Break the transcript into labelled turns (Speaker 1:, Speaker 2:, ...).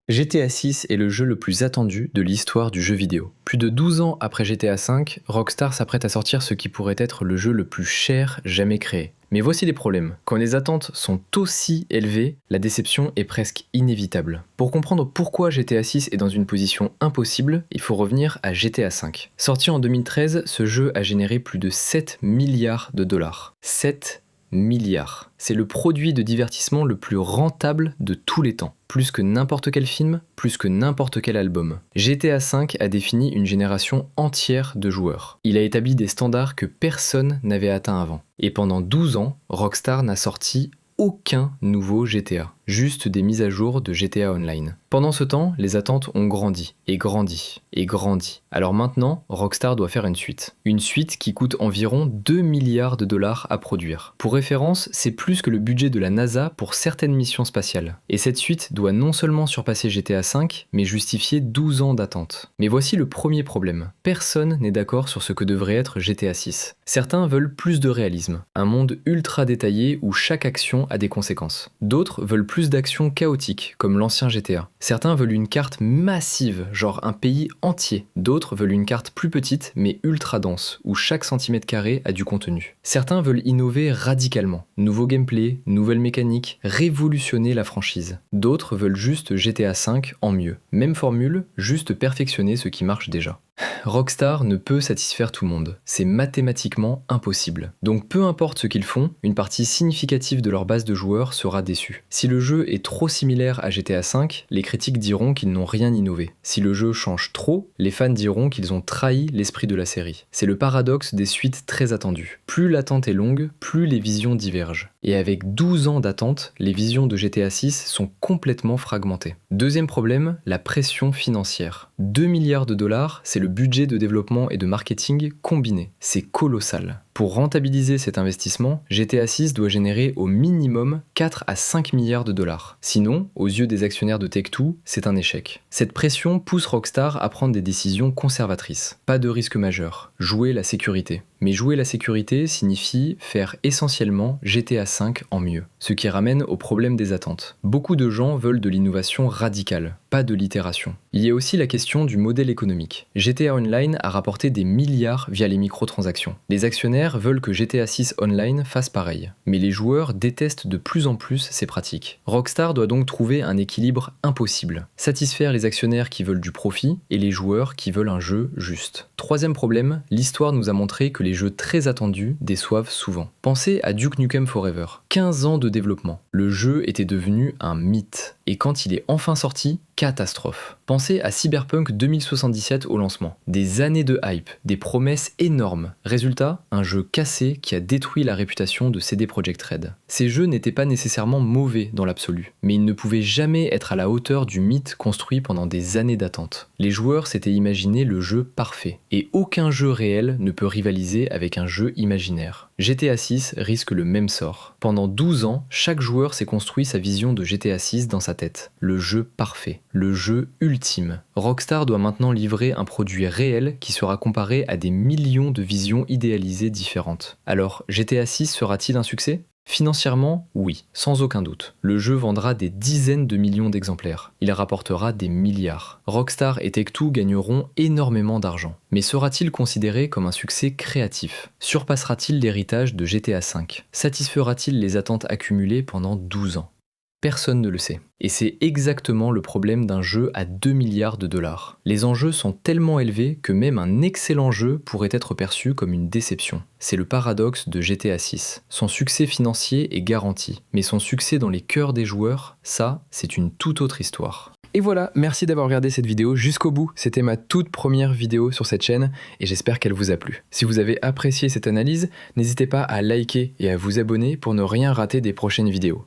Speaker 1: GTA 6 est le jeu le plus attendu de l'histoire du jeu vidéo. Plus de 12 ans après GTA 5, Rockstar s'apprête à sortir ce qui pourrait être le jeu le plus cher jamais créé. Mais voici les problèmes. Quand les attentes sont aussi élevées, la déception est presque inévitable. Pour comprendre pourquoi GTA 6 est dans une position impossible, il faut revenir à GTA 5. Sorti en 2013, ce jeu a généré plus de 7 milliards de dollars. 7 milliards. C'est le produit de divertissement le plus rentable de tous les temps. Plus que n'importe quel film, plus que n'importe quel album. GTA V a défini une génération entière de joueurs. Il a établi des standards que personne n'avait atteints avant. Et pendant 12 ans, Rockstar n'a sorti aucun nouveau GTA, juste des mises à jour de GTA Online. Pendant ce temps, les attentes ont grandi, et grandi, et grandi. Alors maintenant, Rockstar doit faire une suite. Une suite qui coûte environ 2 milliards de dollars à produire. Pour référence, c'est plus que le budget de la NASA pour certaines missions spatiales. Et cette suite doit non seulement surpasser GTA V, mais justifier 12 ans d'attente. Mais voici le premier problème. Personne n'est d'accord sur ce que devrait être GTA 6. Certains veulent plus de réalisme, un monde ultra détaillé où chaque action a des conséquences. D'autres veulent plus d'actions chaotiques, comme l'ancien GTA. Certains veulent une carte massive, genre un pays entier. D'autres veulent une carte plus petite, mais ultra dense, où chaque centimètre carré a du contenu. Certains veulent innover radicalement. Nouveau gameplay, nouvelles mécaniques, révolutionner la franchise. D'autres veulent juste GTA V en mieux. Même formule, juste perfectionner ce qui marche déjà. Rockstar ne peut satisfaire tout le monde. C'est mathématiquement impossible. Donc peu importe ce qu'ils font, une partie significative de leur base de joueurs sera déçue. Si le jeu est trop similaire à GTA V, les critiques diront qu'ils n'ont rien innové. Si le jeu change trop, les fans diront qu'ils ont trahi l'esprit de la série. C'est le paradoxe des suites très attendues. Plus l'attente est longue, plus les visions divergent. Et avec 12 ans d'attente, les visions de GTA 6 sont complètement fragmentées. Deuxième problème, la pression financière. 2 milliards de dollars, c'est le budget de développement et de marketing combiné. C'est colossal. Pour rentabiliser cet investissement, GTA 6 doit générer au minimum 4 à 5 milliards de dollars. Sinon, aux yeux des actionnaires de Take-Two, c'est un échec. Cette pression pousse Rockstar à prendre des décisions conservatrices. Pas de risque majeur. Jouer la sécurité. Mais jouer la sécurité signifie faire essentiellement GTA V en mieux. Ce qui ramène au problème des attentes. Beaucoup de gens veulent de l'innovation radicale, pas de l'itération. Il y a aussi la question du modèle économique. GTA Online a rapporté des milliards via les microtransactions. Les actionnaires veulent que GTA 6 Online fasse pareil. Mais les joueurs détestent de plus en plus ces pratiques. Rockstar doit donc trouver un équilibre impossible. Satisfaire les actionnaires qui veulent du profit et les joueurs qui veulent un jeu juste. Troisième problème, l'histoire nous a montré que les jeux très attendus déçoivent souvent. Pensez à Duke Nukem Forever. 15 ans de développement. Le jeu était devenu un mythe. Et quand il est enfin sorti, catastrophe. Pensez à Cyberpunk 2077 au lancement. Des années de hype, des promesses énormes. Résultat, un jeu cassé qui a détruit la réputation de CD Projekt Red. Ces jeux n'étaient pas nécessairement mauvais dans l'absolu, mais ils ne pouvaient jamais être à la hauteur du mythe construit pendant des années d'attente. Les joueurs s'étaient imaginé le jeu parfait, et aucun jeu réel ne peut rivaliser avec un jeu imaginaire. GTA 6 risque le même sort. Pendant 12 ans, chaque joueur s'est construit sa vision de GTA 6 dans sa tête. Le jeu parfait. Le jeu ultime. Rockstar doit maintenant livrer un produit réel qui sera comparé à des millions de visions idéalisées différentes. Alors, GTA 6 sera-t-il un succès ? Financièrement, oui, sans aucun doute. Le jeu vendra des dizaines de millions d'exemplaires. Il rapportera des milliards. Rockstar et Take-Two gagneront énormément d'argent. Mais sera-t-il considéré comme un succès créatif ? Surpassera-t-il l'héritage de GTA V ? Satisfera-t-il les attentes accumulées pendant 12 ans ? Personne ne le sait. Et c'est exactement le problème d'un jeu à 2 milliards de dollars. Les enjeux sont tellement élevés que même un excellent jeu pourrait être perçu comme une déception. C'est le paradoxe de GTA 6. Son succès financier est garanti, mais son succès dans les cœurs des joueurs, ça, c'est une toute autre histoire. Et voilà, merci d'avoir regardé cette vidéo jusqu'au bout. C'était ma toute première vidéo sur cette chaîne et j'espère qu'elle vous a plu. Si vous avez apprécié cette analyse, n'hésitez pas à liker et à vous abonner pour ne rien rater des prochaines vidéos.